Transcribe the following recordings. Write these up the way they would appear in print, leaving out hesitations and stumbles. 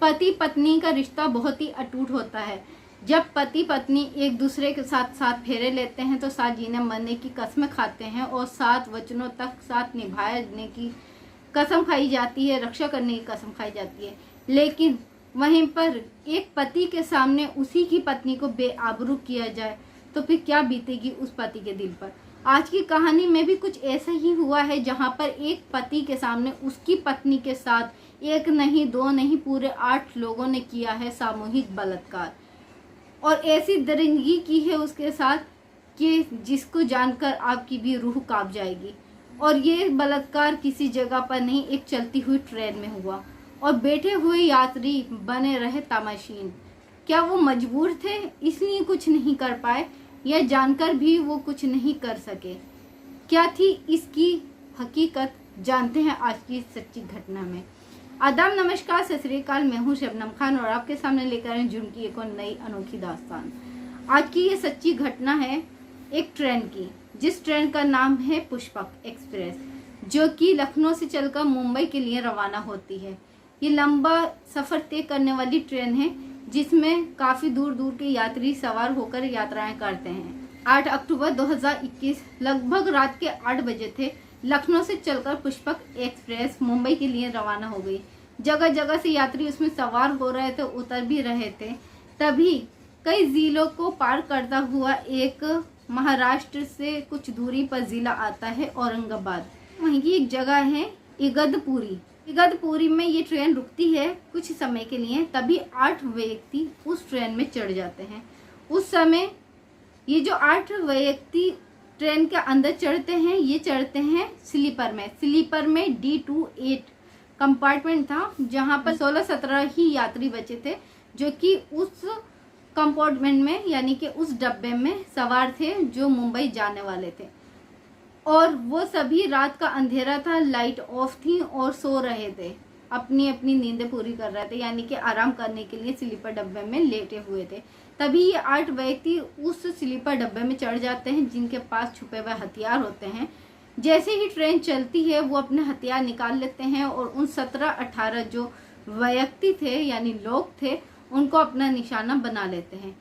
पति पत्नी का रिश्ता बहुत ही अटूट होता है। जब पति पत्नी एक दूसरे के साथ साथ फेरे लेते हैं तो साथ जीने मरने की कसमें खाते हैं और 7 वचनों तक साथ निभाने की कसम खाई जाती है, रक्षा करने की कसम खाई जाती है। लेकिन वहीं पर एक पति के सामने उसी की पत्नी को बेआबरू किया जाए तो फिर क्या बीतेगी उस पति के दिल पर। आज की कहानी में भी कुछ ऐसा ही हुआ है, जहां पर एक पति के सामने उसकी पत्नी के साथ एक नहीं 2 नहीं पूरे 8 लोगों ने किया है सामूहिक बलात्कार, और ऐसी दरिंदगी की है उसके साथ कि जिसको जानकर आपकी भी रूह कांप जाएगी। और ये बलात्कार किसी जगह पर नहीं, एक चलती हुई ट्रेन में हुआ और बैठे हुए यात्री बने रहे तमाशीन। क्या वो मजबूर थे इसलिए कुछ नहीं कर पाए, या जानकर भी वो कुछ नहीं कर सके? क्या थी इसकी हकीकत, जानते हैं आज की सच्ची घटना में। आदाब, नमस्कार, सत श्री अकाल। मैं हूं शबनम खान और आपके सामने लेकर आए जुर्म की एक और नई अनोखी दास्तान। आज की ये सच्ची घटना है एक ट्रेन की, जिस ट्रेन का नाम है पुष्पक एक्सप्रेस, जो कि लखनऊ से चलकर मुंबई के लिए रवाना होती है। ये लंबा सफर तय करने वाली ट्रेन है, जिसमें काफी दूर दूर के यात्री सवार होकर यात्राएं करते हैं। 8 अक्टूबर 2021 लगभग रात के 8 बजे थे। लखनऊ से चलकर पुष्पक एक्सप्रेस मुंबई के लिए रवाना हो गई। जगह जगह से यात्री उसमें सवार हो रहे थे, उतर भी रहे थे। तभी कई जिलों को पार करता हुआ एक महाराष्ट्र से कुछ दूरी पर जिला आता है औरंगाबाद। वहीं की एक जगह है इगतपुरी। इगतपुरी में ये ट्रेन रुकती है कुछ समय के लिए। तभी 8 व्यक्ति उस ट्रेन में चढ़ जाते हैं। उस समय ये जो 8 व्यक्ति ट्रेन के अंदर चढ़ते हैं, ये चढ़ते हैं स्लीपर में। स्लीपर में D28 कंपार्टमेंट था, जहां पर 16-17 ही यात्री बचे थे, जो कि उस कंपार्टमेंट में यानी कि उस डब्बे में सवार थे जो मुंबई जाने वाले थे। और वो सभी, रात का अंधेरा था, लाइट ऑफ थी और सो रहे थे, अपनी अपनी नींदें पूरी कर रहे थे, यानी कि आराम करने के लिए स्लीपर डब्बे में लेटे हुए थे। तभी ये 8 व्यक्ति उस स्लीपर डब्बे में चढ़ जाते हैं, जिनके पास छुपे हुए हथियार होते हैं। जैसे ही ट्रेन चलती है वो अपने हथियार निकाल लेते हैं और उन 17-18 जो व्यक्ति थे यानी लोग थे, उनको अपना निशाना बना लेते हैं।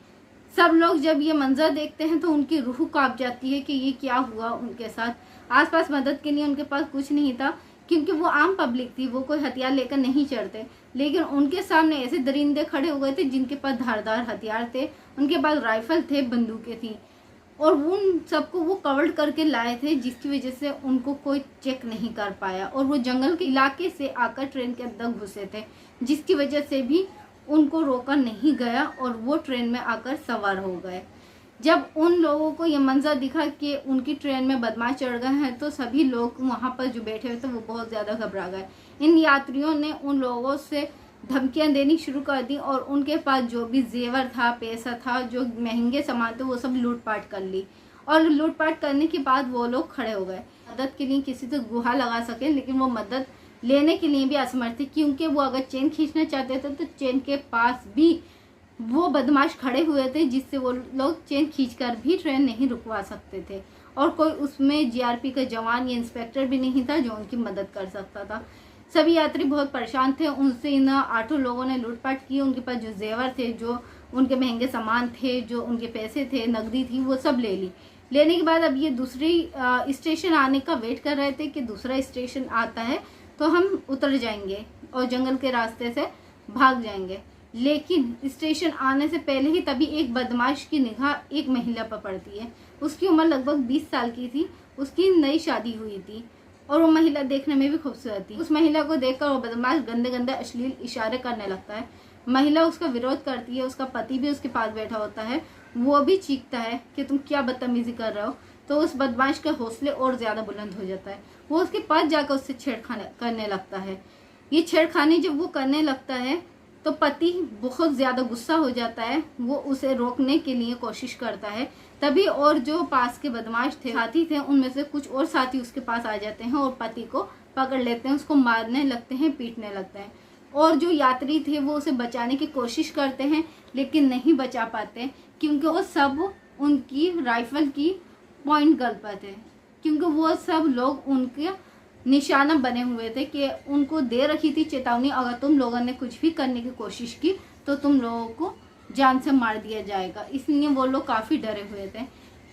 सब लोग जब ये मंजर देखते हैं तो उनकी रूह कांप जाती है कि ये क्या हुआ उनके साथ। आसपास मदद के लिए उनके पास कुछ नहीं था, क्योंकि वो आम पब्लिक थी, वो कोई हथियार लेकर नहीं चढ़ते। लेकिन उनके सामने ऐसे दरिंदे खड़े हो गए थे जिनके पास धारदार हथियार थे, उनके पास राइफल थे, बंदूकें थी, और उन सबको वो कवर करके लाए थे, जिसकी वजह से उनको कोई चेक नहीं कर पाया। और वो जंगल के इलाके से आकर ट्रेन के अंदर घुसे थे, जिसकी वजह से भी उनको रोका नहीं गया और वो ट्रेन में आकर सवार हो गए। जब उन लोगों को ये मंजर दिखा कि उनकी ट्रेन में बदमाश चढ़ गए हैं, तो सभी लोग वहाँ पर जो बैठे हुए थे वो बहुत ज़्यादा घबरा गए। इन यात्रियों ने उन लोगों से धमकियाँ देनी शुरू कर दी और उनके पास जो भी जेवर था, पैसा था, जो महंगे सामान थे, वो सब लूटपाट कर ली। और लूटपाट करने के बाद वो लोग खड़े हो गए मदद के लिए, किसी से गुहार लगा सके, लेकिन वो मदद लेने के लिए भी असमर्थ थे, क्योंकि वो अगर चेन खींचना चाहते थे तो चेन के पास भी वो बदमाश खड़े हुए थे, जिससे वो लोग चेन खींचकर भी ट्रेन नहीं रुकवा सकते थे। और कोई उसमें जीआरपी का जवान या इंस्पेक्टर भी नहीं था जो उनकी मदद कर सकता था। सभी यात्री बहुत परेशान थे। उनसे इन 8 लोगों ने लूटपाट की। उनके पास जो जेवर थे, जो उनके महंगे सामान थे, जो उनके पैसे थे, नकदी थी, वो सब ले ली। लेने के बाद अब ये दूसरी स्टेशन आने का वेट कर रहे थे कि दूसरा स्टेशन आता है तो हम उतर जाएंगे और जंगल के रास्ते से भाग जाएंगे। लेकिन स्टेशन आने से पहले ही तभी एक बदमाश की निगाह एक महिला पर पड़ती है। उसकी उम्र लगभग 20 साल की थी। उसकी नई शादी हुई थी और वो महिला देखने में भी खूबसूरत थी। उस महिला को देखकर वो बदमाश गंदे गंदे अश्लील इशारे करने लगता है। महिला उसका विरोध करती है। उसका पति भी उसके पास बैठा होता है। वो भी चीखता है कि तुम क्या बदतमीजी कर रहे हो। तो उस बदमाश के हौसले और ज्यादा बुलंद हो जाता है। वो उसके पास जाकर उससे छेड़खानी करने लगता है। ये छेड़खानी जब वो करने लगता है तो पति बहुत ज्यादा गुस्सा हो जाता है। वो उसे रोकने के लिए कोशिश करता है। तभी और जो पास के बदमाश थे, साथी थे, उनमें से कुछ और साथी उसके पास आ जाते हैं और पति को पकड़ लेते हैं, उसको मारने लगते हैं, पीटने लगते हैं। और जो यात्री थे वो उसे बचाने की कोशिश करते हैं, लेकिन नहीं बचा पाते, क्योंकि वो सब उनकी राइफल की पॉइंट गल पर थे, क्योंकि वो सब लोग उनके निशाना बने हुए थे कि उनको दे रखी थी चेतावनी, अगर तुम लोगों ने कुछ भी करने की कोशिश की तो तुम लोगों को जान से मार दिया जाएगा। इसलिए वो लोग काफ़ी डरे हुए थे।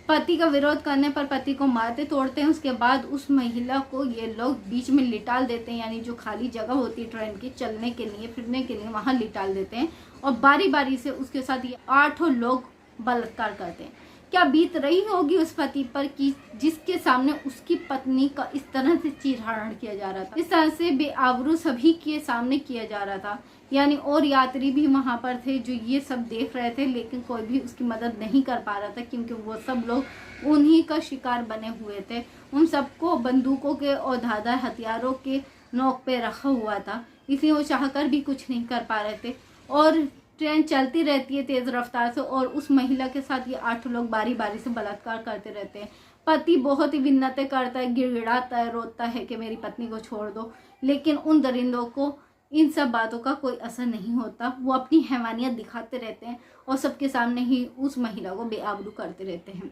पति का विरोध करने पर पति को मारते तोड़ते हैं। उसके बाद उस महिला को ये लोग बीच में लिटाल देते हैं, यानी जो खाली जगह होती है ट्रेन की चलने के लिए फिरने के लिए वहाँ लिटाल देते हैं और बारी बारी से उसके साथ ये 8 लोग बलात्कार करते हैं। क्या बीत रही होगी उस पति पर कि जिसके सामने उसकी पत्नी का इस तरह से चीरहरण किया जा रहा था, इस तरह से बेआबरू सभी के सामने किया जा रहा था। यानी और यात्री भी वहां पर थे जो ये सब देख रहे थे, लेकिन कोई भी उसकी मदद नहीं कर पा रहा था क्योंकि वो सब लोग उन्हीं का शिकार बने हुए थे। उन सबको बंदूकों के और धारदार हथियारों के नोक पे रखा हुआ था, इसलिए वो चाहकर भी कुछ नहीं कर पा रहे थे। और ट्रेन चलती रहती है तेज रफ्तार से और उस महिला के साथ ये 8 लोग बारी बारी से बलात्कार करते रहते हैं। पति बहुत ही विन्नतें करता है, गिड़गिड़ाता है, रोता है कि मेरी पत्नी को छोड़ दो, लेकिन उन दरिंदों को इन सब बातों का कोई असर नहीं होता। वो अपनी हैवानियत दिखाते रहते हैं और सबके सामने ही उस महिला को बेआबरू करते रहते हैं।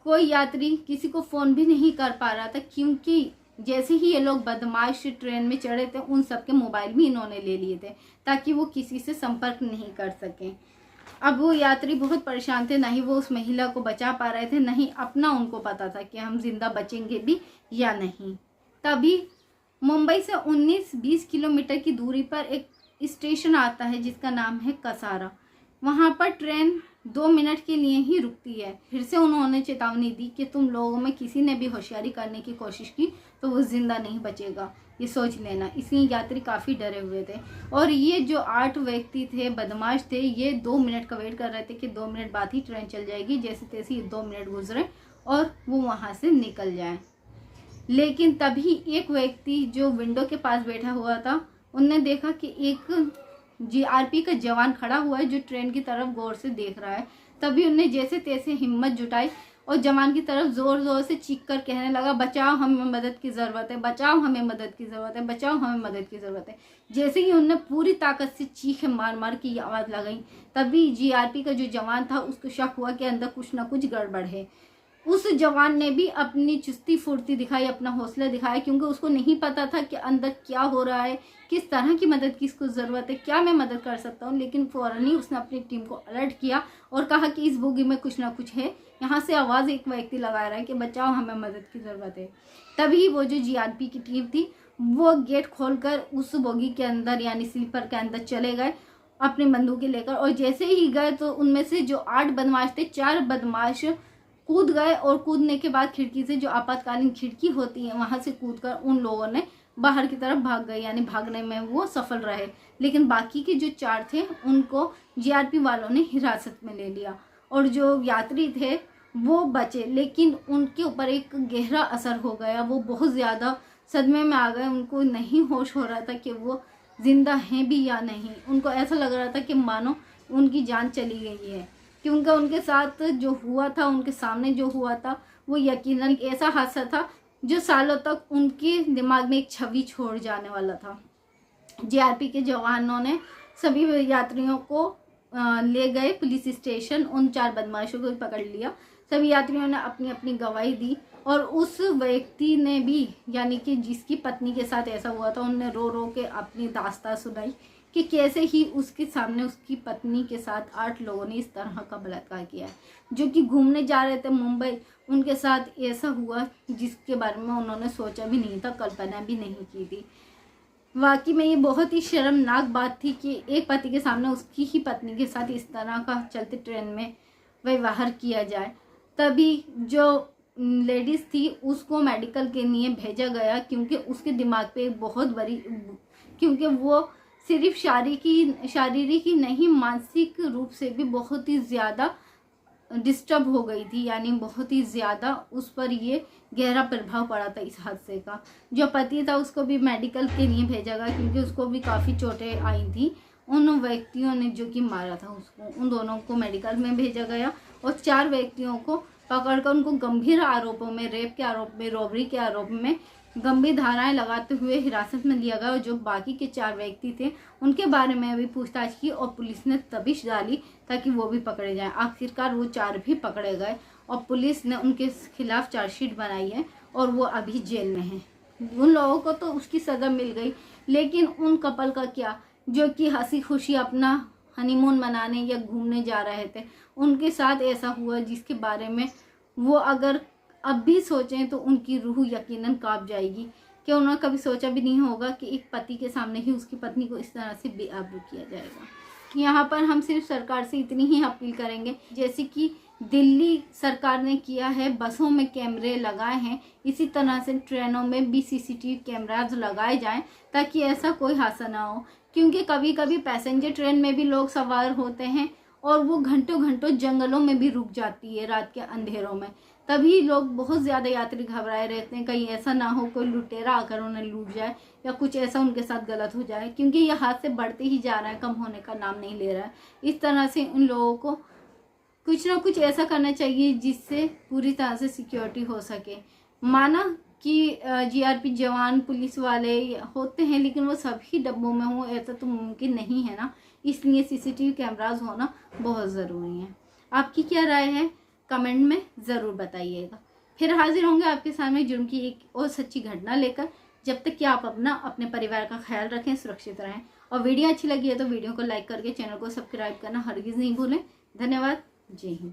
कोई यात्री किसी को फ़ोन भी नहीं कर पा रहा था क्योंकि जैसे ही ये लोग बदमाश ट्रेन में चढ़े थे उन सबके मोबाइल भी इन्होंने ले लिए थे ताकि वो किसी से संपर्क नहीं कर सकें। अब वो यात्री बहुत परेशान थे, ना ही वो उस महिला को बचा पा रहे थे, ना ही अपना उनको पता था कि हम जिंदा बचेंगे भी या नहीं। तभी मुंबई से 19-20 किलोमीटर की दूरी पर एक स्टेशन आता है जिसका नाम है कसारा। वहाँ पर ट्रेन 2 मिनट के लिए ही रुकती है। फिर से उन्होंने चेतावनी दी कि तुम लोगों में किसी ने भी होशियारी करने की कोशिश की तो वो जिंदा नहीं बचेगा, ये सोच लेना। इसलिए यात्री काफ़ी डरे हुए थे और ये जो 8 व्यक्ति थे बदमाश थे, ये 2 मिनट का वेट कर रहे थे कि 2 मिनट बाद ही ट्रेन चल जाएगी। जैसे तैसे ही 2 मिनट गुजरे और वो वहाँ से निकल जाए। लेकिन तभी एक व्यक्ति जो विंडो के पास बैठा हुआ था उनने देखा कि एक जीआरपी का जवान खड़ा हुआ है जो ट्रेन की तरफ गौर से देख रहा है। तभी उनने जैसे तैसे हिम्मत जुटाई और जवान की तरफ जोर जोर से चीख कर कहने लगा, बचाओ हमें मदद की ज़रूरत है, बचाओ हमें मदद की ज़रूरत है, बचाओ हमें मदद की ज़रूरत है। जैसे ही उनने पूरी ताकत से चीखें मार मार की आवाज़ लगाई, तभी जीआरपी का जो जवान था उसको शक हुआ कि अंदर कुछ ना कुछ गड़बड़ है। उस जवान ने भी अपनी चुस्ती फुर्ती दिखाई, अपना हौसला दिखाया, क्योंकि उसको नहीं पता था कि अंदर क्या हो रहा है, किस तरह की मदद की इसको ज़रूरत है, क्या मैं मदद कर सकता हूँ। लेकिन फ़ौरन ही उसने अपनी टीम को अलर्ट किया और कहा कि इस बोगी में कुछ ना कुछ है, यहाँ से आवाज़ एक व्यक्ति लगा रहा है कि बचाओ हमें मदद की ज़रूरत है। तभी वो जो जीआरपी की टीम थी वो गेट खोलकर उस बोगी के अंदर यानी स्लीपर के अंदर चले गए अपनी बंदूकें लेकर। और जैसे ही गए तो उनमें से जो 8 बदमाश थे, 4 बदमाश कूद गए और कूदने के बाद खिड़की से, जो आपातकालीन खिड़की होती है, वहां से कूदकर उन लोगों ने बाहर की तरफ भाग गए, यानी भागने में वो सफल रहे। लेकिन बाकी के जो 4 थे उनको जीआरपी वालों ने हिरासत में ले लिया और जो यात्री थे वो बचे, लेकिन उनके ऊपर एक गहरा असर हो गया। वो बहुत ज़्यादा सदमे में आ गए, उनको नहीं होश हो रहा था कि वो जिंदा हैं भी या नहीं। उनको ऐसा लग रहा था कि मानो उनकी जान चली गई है, क्योंकि उनके साथ जो हुआ था, उनके सामने जो हुआ था, वो यकीनन ऐसा हादसा था जो सालों तक उनके दिमाग में एक छवि छोड़ जाने वाला था। जीआरपी के जवानों ने सभी यात्रियों को ले गए पुलिस स्टेशन, उन 4 बदमाशों को पकड़ लिया। सभी यात्रियों ने अपनी अपनी गवाही दी और उस व्यक्ति ने भी, यानी कि जिसकी पत्नी के साथ ऐसा हुआ था, उनने रो रो के अपनी दास्तां सुनाई कि कैसे ही उसके सामने उसकी पत्नी के साथ 8 लोगों ने इस तरह का बलात्कार किया है। जो कि घूमने जा रहे थे मुंबई, उनके साथ ऐसा हुआ जिसके बारे में उन्होंने सोचा भी नहीं था, कल्पना भी नहीं की थी। वाकई में ये बहुत ही शर्मनाक बात थी कि एक पति के सामने उसकी ही पत्नी के साथ इस तरह का चलते ट्रेन में व्यवहार किया जाए। तभी जो लेडीज़ थी उसको मेडिकल के लिए भेजा गया, क्योंकि उसके दिमाग पे बहुत बड़ी, क्योंकि वो सिर्फ शारीरिक ही नहीं, मानसिक रूप से भी बहुत ही ज़्यादा डिस्टर्ब हो गई थी, यानी बहुत ही ज़्यादा उस पर ये गहरा प्रभाव पड़ा था इस हादसे का। जो पति था उसको भी मेडिकल के लिए भेजा गया, क्योंकि उसको भी काफ़ी चोटें आई थी। उन व्यक्तियों ने जो कि मारा था उसको, उन दोनों को मेडिकल में भेजा गया और 4 व्यक्तियों को पकड़कर उनको गंभीर आरोपों में, रेप के आरोप में, रॉबरी के आरोप में गंभीर धाराएं लगाते हुए हिरासत में लिया गया। और जो बाकी के 4 व्यक्ति थे उनके बारे में भी पूछताछ की और पुलिस ने तबिश डाली ताकि वो भी पकड़े जाएं। आखिरकार वो 4 भी पकड़े गए और पुलिस ने उनके खिलाफ चार्जशीट बनाई है और वो अभी जेल में हैं। उन लोगों को तो उसकी सज़ा मिल गई, लेकिन उन कपल का क्या जो कि हंसी खुशी अपना हनीमून मनाने या घूमने जा रहे थे, उनके साथ ऐसा हुआ जिसके बारे में वो अगर अब भी सोचें तो उनकी रूह यकीनन कांप जाएगी कि उन्होंने कभी सोचा भी नहीं होगा कि एक पति के सामने ही उसकी पत्नी को इस तरह से बेआबरू किया जाएगा। यहाँ पर हम सिर्फ सरकार से इतनी ही अपील करेंगे, जैसे कि दिल्ली सरकार ने किया है, बसों में कैमरे लगाए हैं, इसी तरह से ट्रेनों में भी सीसीटीवी कैमराज लगाए जाएं ताकि ऐसा कोई हादसा ना हो। क्योंकि कभी कभी पैसेंजर ट्रेन में भी लोग सवार होते हैं और वो घंटों घंटों जंगलों में भी रुक जाती है रात के अंधेरों में, तभी लोग बहुत ज़्यादा यात्री घबराए रहते हैं कहीं ऐसा ना हो कोई लुटेरा आकर उन्हें लूट जाए या कुछ ऐसा उनके साथ गलत हो जाए, क्योंकि यह हादसे बढ़ते ही जा रहा है, कम होने का नाम नहीं ले रहा है। इस तरह से उन लोगों को कुछ ना कुछ ऐसा करना चाहिए जिससे पूरी तरह से सिक्योरिटी हो सके। माना कि जीआरपी जवान पुलिस वाले होते हैं, लेकिन वो सभी डब्बों में हो ऐसा तो मुमकिन नहीं है ना, इसलिए सीसीटीवी कैमराज होना बहुत ज़रूरी है। आपकी क्या राय है कमेंट में ज़रूर बताइएगा। फिर हाजिर होंगे आपके सामने जुर्म की एक और सच्ची घटना लेकर। जब तक कि आप अपने परिवार का ख्याल रखें, सुरक्षित रहें, और वीडियो अच्छी लगी है तो वीडियो को लाइक करके चैनल को सब्सक्राइब करना हरगिज़ नहीं भूलें। धन्यवाद। जय हिंद।